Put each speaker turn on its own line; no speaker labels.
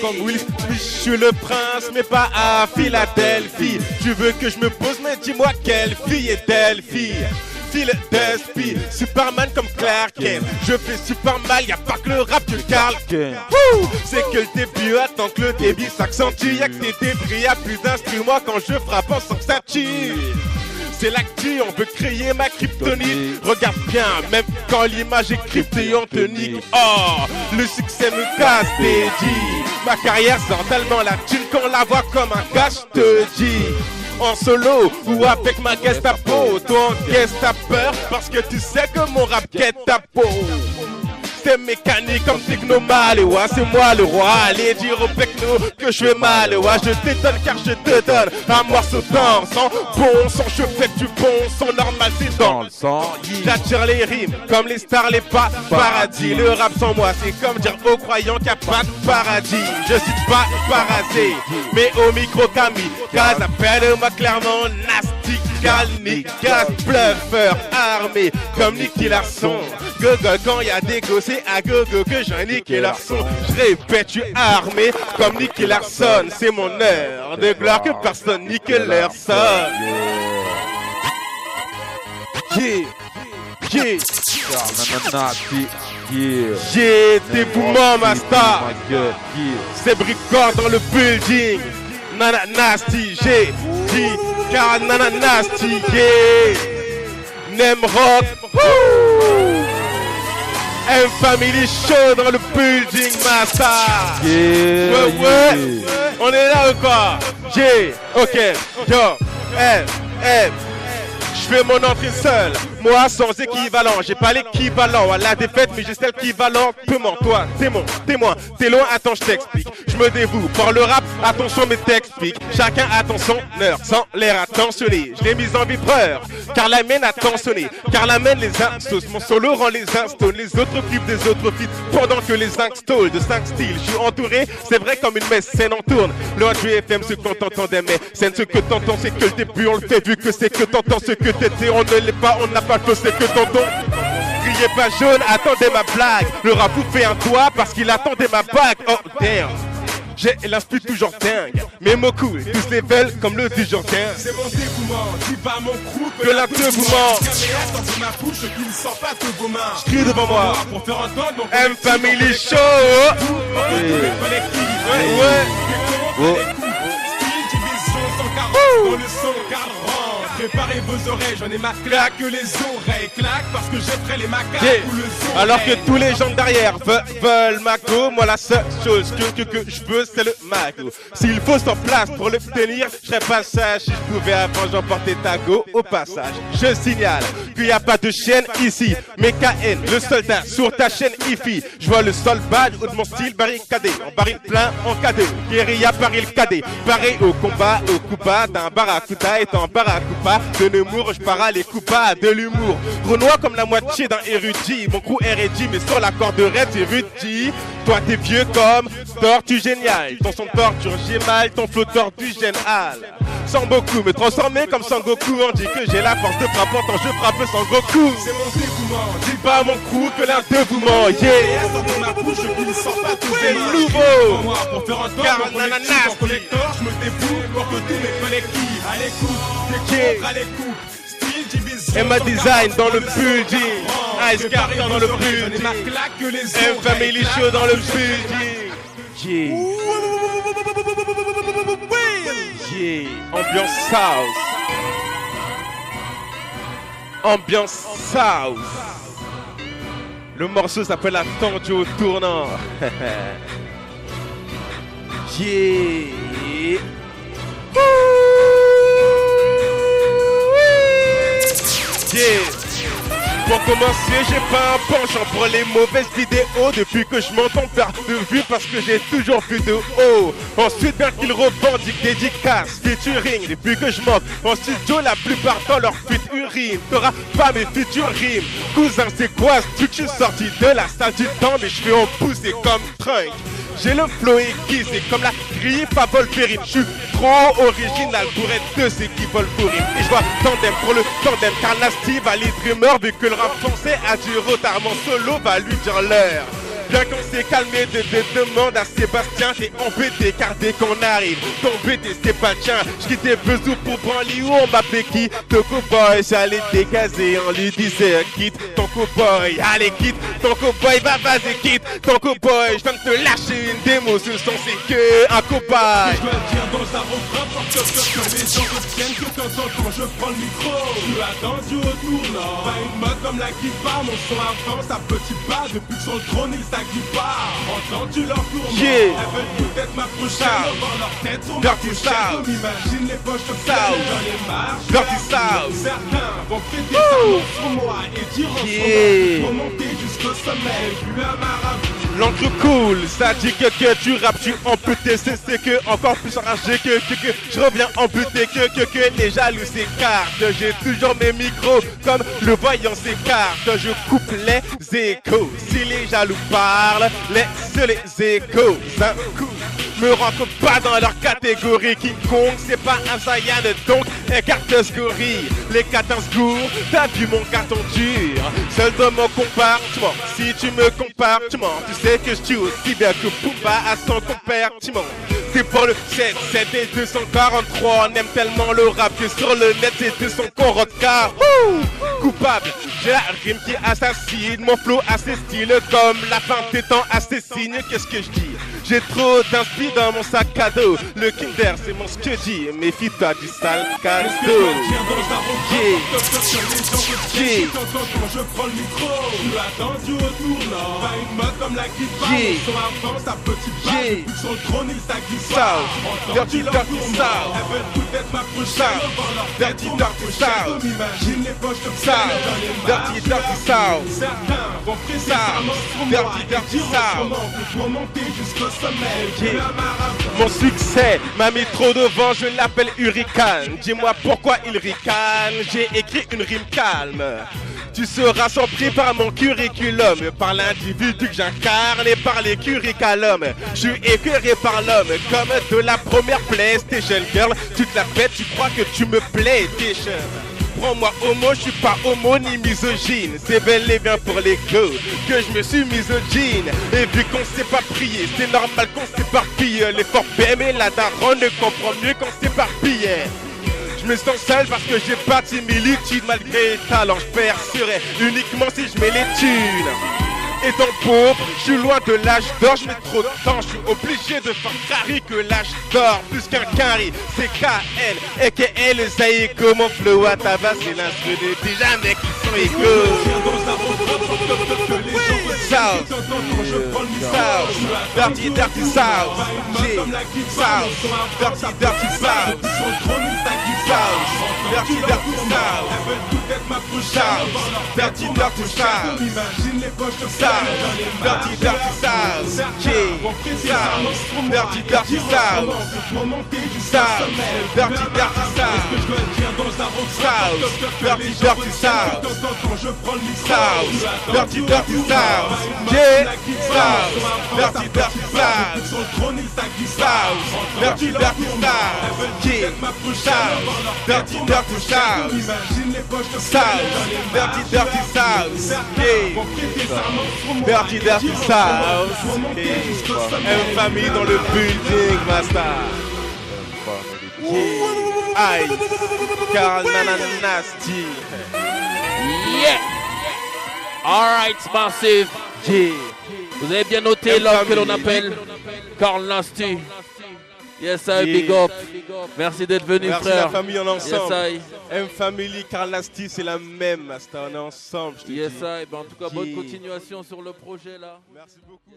Comme Will Smith, je suis le prince, mais pas à Philadelphie. Tu veux que je me pose, mais dis-moi quelle fille est Delphi. Philadelphie, Superman comme Clark Kent. Je fais super mal, y'a pas que le rap que Carl Kent. C'est que le début, attends que le débit s'accentue. Y'a que tes débris, y'a plus d'instruments quand je frappe en sens que ça tue. C'est l'actu, on veut créer ma kryptonite. Regarde bien, même quand l'image est cryptée, on te nique. Oh, le succès me casse, t'es dit. Ma carrière sort tellement la thune qu'on la voit comme un cash, te dis. En solo ou avec ma Gestapo. Toi en guest t'as peur parce que tu sais que mon rap guette ta peau. C'est mécanique comme Technomal, et ouais, c'est moi le roi. Allez dire au Pecno que je fais mal, et ouais, je t'étonne car je te donne un morceau d'encens. Bon sang, je fais du bon son, normal c'est dans le sang. J'attire les rimes comme les stars, les pas paradis. Le rap sans moi, c'est comme dire aux croyants qu'il n'y a pas de paradis. Je suis pas parasé, mais au micro Camille, gaz appelle-moi clairement nasty. Calni, gaz, bluffeur, armé, comme Nicky Larson. Gogol, quand y a des gossés à gogo que j'ai niqué leur son. Je répète, je suis armé comme Nicky Larson. C'est mon heure de gloire que personne nique leur son. Yeah, yeah, yeah, dévouement, ma star. C'est Bricard dans le building. Nana nasty, j'ai dit. Car nana nasty, yeah. Nemrock, M-Family Show dans le building, massa. Yeah, ouais. On est là ou quoi? Yeah, ok, yo, je fais mon entrée seul, moi sans équivalent. J'ai pas l'équivalent à la défaite, mais j'ai celle qui valentement. Toi, t'es mon témoin, t'es loin, attends, je t'explique. Je me dévoue par le rap, attention, mais t'explique. Chacun a ton sonneur, sans l'air attentionné. Je l'ai mise en vibreur, car la mienne a tant sonné. Car la mienne les instos, mon solo rend les instones. Les autres clips des autres feats, pendant que les installent de 5 styles. Je suis entouré, c'est vrai comme une messe, scène en tourne. Le du FM, ce qu'on t'entendait, mais scène, ce que t'entends, c'est que le début, on le fait, vu que c'est que t'entends, ce que t'étais, on ne l'est pas, on n'a pas le feu, c'est que t'entends. Criez pas jaune, attendez ma blague. Le rap vous fait un doigt parce qu'il attendait ma bague. Oh damn. J'ai l'inspire toujours dingue. Mes mots cool, tous les veulent comme le du jour 15.
C'est mon dévouement, dis pas mon crew
que la dévouement.
Dans ma bouche qui ne sort pas de vos mains.
J'crie devant moi.
Pour faire entendre mon
M-Family Show.
Style, division 140 dans le son cadran. Préparez vos oreilles, j'en ai ma claque que les oreilles claquent parce que je ferai les macaques ou le son.
Alors que tous les gens derrière veulent ma go, moi la seule chose que je veux c'est le mago. S'il faut sur place pour le tenir, je serais pas sage. Si je pouvais avant j'emportais ta go au passage. Je signale qu'il n'y a pas de chaîne ici, mais KN, le soldat sur ta chaîne IFI. Je vois le sol badge ou de mon style barricadé, en baril plein en cadet. Guérilla Paris le cadet, pareil au combat, au coup bas d'un barracuda et en barracuda. De Nemours, je pars à les coupas de l'humour. Renoir comme la moitié d'un érudit. Mon crew est ready, mais sur la corde raide, c'est rudis. Toi, t'es vieux comme tortue génial. Ton son torture, j'ai mal, ton flow tortue génial. Sans beaucoup, me transformer comme Sangoku. On dit que j'ai la force de frappe, quand je frappe Sangoku.
C'est mon dévouement,
dis pas mon crew que l'un dévouement. Yeah,
dans ma bouche qui ne sort pas tous
c'est nouveau.
Moi, pour faire entendre mon collectif en collector, je me dévoue pour que tous mes collectifs à l'écoute, à l'écoute. Style, division,
Emma Design dans le building. Ice Carter dans le building. M-Family Show dans le building. Yeah. Yeah. Ambiance South. Ambiance South. Le morceau s'appelle Attendu au tournant. Yeah. Yeah. Pour commencer, j'ai pas un penchant pour les mauvaises vidéos depuis que je m'entends perdre de vue parce que j'ai toujours vu de haut. Ensuite, bien qu'ils revendiquent dédicaces, featuring depuis que je monte en studio, la plupart dans leur fuite urine. T'auras pas mes futures rimes. Cousin, c'est quoi ce truc? Je suis sorti de la salle du temps, mes cheveux ont poussé comme Trunk. J'ai le flow aiguisé comme la griffe à Wolverine. Je suis trop original pour être de ceux qui volent pour rime. Et je vois tandem pour le tandem car Nasty va les dreamers vu que le rap français a du retard. Mon solo va lui dire l'heure. bien qu'on s'est calmé de demande à Sébastien. T'es embêté car dès qu'on arrive, ton BT c'est pas tien. J'quittais Bezou pour Branly où on m'appelait qui? Ton cowboy, j'allais dégazer. On lui disait quitte ton cowboy, allez quitte ton cowboy, va vas-y quitte ton cowboy. Je viens de te lâcher une démo, ce son c'est que un cowboy.
Je dois le dire dans un refrain pour que les gens retiennent que de temps en temps je prends le micro. Tu attends du au tournant, pas une mode comme la guitare. Mon son avance à petits pas depuis que sur le trône ils s'agrippent pas. Entends-tu leur tourment?
Yeah.
Elles veulent peut-être ma prochaine. Dans leur tête sur ma
Dirty
prochaine.
South.
Comme imagine les poches de
South.
dans les marches.
Dirty South.
Certains vont péter ça sur moi et dire en
Yeah.
pour monter jusqu'au sommet. Puis un marabout.
L'encre cool, ça dit que tu rappes, tu amputé, c'est que encore plus enragé que je reviens amputé que les jaloux s'écartent. J'ai toujours mes micros comme le voyant s'écarte. Je coupe les échos, si les jaloux parlent, laisse les échos. Un coup me rentre pas dans leur catégorie. Quiconque, c'est pas un Saiyan, donc écarte ce gorille. Les catins gourds, t'as vu mon carton dur. Seul dans mon compartiment, si tu me compares, tu mens. Tu sais que je tue aussi bien que Pumba à son compartiment. C'est pour le 7, 7 et 243. On aime tellement le rap que sur le net c'est 200 qu'on rote car coupable, j'ai la rime qui assassine. Mon flow assez style comme la fin des temps assez signe. Qu'est-ce que je dis? J'ai trop d'inspi dans mon sac à dos. Le Kinder c'est mon scuddy. Méfie-toi du sale cadeau.
Yeah. Quand je prends le micro, tu attends du au tournant. Pas une mode comme la guitare.
Yeah.
Son avance à petit pas.
Yeah.
Depuis que sur le trône il s'agrippe
South.
pas.
Dirty,
Entends-tu leur
dirty
tourment?
South.
Elles veulent peut-être ma prochaine.
South.
Dans leur
Dirty,
tête, sur ma
dirty
prochaine.
South.
Comme imagine les poches de
South.
dans les
Dirty,
marches.
dirty South.
Certains vont presser
South.
sa main sur moi.
Dirty,
Et
dirty
dire en
South.
ce moment que pour monter jusqu'au sommet.
Yeah.
Tu un marabout.
Mon succès m'a mis trop devant, je l'appelle Hurricane. Dis-moi pourquoi il ricane, j'ai écrit une rime calme. Tu seras surpris par mon curriculum, par l'individu que j'incarne et par les curriculums. Je suis écœuré par l'homme, comme de la première PlayStation Girl. Tu te la pètes, tu crois que tu me plais, PlayStation. Prends-moi homo, je suis pas homo ni misogyne. C'est bel et bien pour l'ego que je me suis misogyne. Et vu qu'on sait pas prier, c'est normal qu'on s'éparpille. L'effort PM et la daronne ne comprend mieux qu'on s'éparpille. Je me sens seul parce que j'ai pas de similitude. Malgré les talents, je percerai uniquement si je mets les thunes. Étant pauvre, je suis loin de l'âge d'or, je mets trop de temps, je suis obligé de faire carré que l'âge d'or, plus qu'un carré, c'est KL, a.k.a. le Zaïko, mon flow à tabac, c'est l'instru des pyjamas qui sont égaux. South, South, Dirty, Dirty South, G, South, Dirty, Dirty South, South, Dirty, Dirty South, South, Dirty, Dirty South,
Imagine les poches de
South, Dirty, Dirty South, G, South, Dirty, Dirty South, South, Dirty, Dirty South, South, Dirty, Dirty South, South, Dirty, Dirty South, G, South, Dirty, Dirty South, South, Dirty, Dirty South, G, South, Dirty, Dirty South, South, Dirty, Dirty South, G, Dirty, Dirty South, M famille dans le building, master. Aïe, Carl Nasty.
Yeah! Alright, Massive.
Yeah.
Vous avez bien noté l'homme que l'on appelle Carl Nasty. Yes, I, big up. Merci d'être venu,
Merci
frère.
la famille, on est ensemble.
Yes, I.
M Family, Carl Nasty, c'est la même, master. On est ensemble, je te
Yes,
dis.
I. Ben, en tout cas, bonne
Yeah.
continuation sur le projet là.
Merci beaucoup.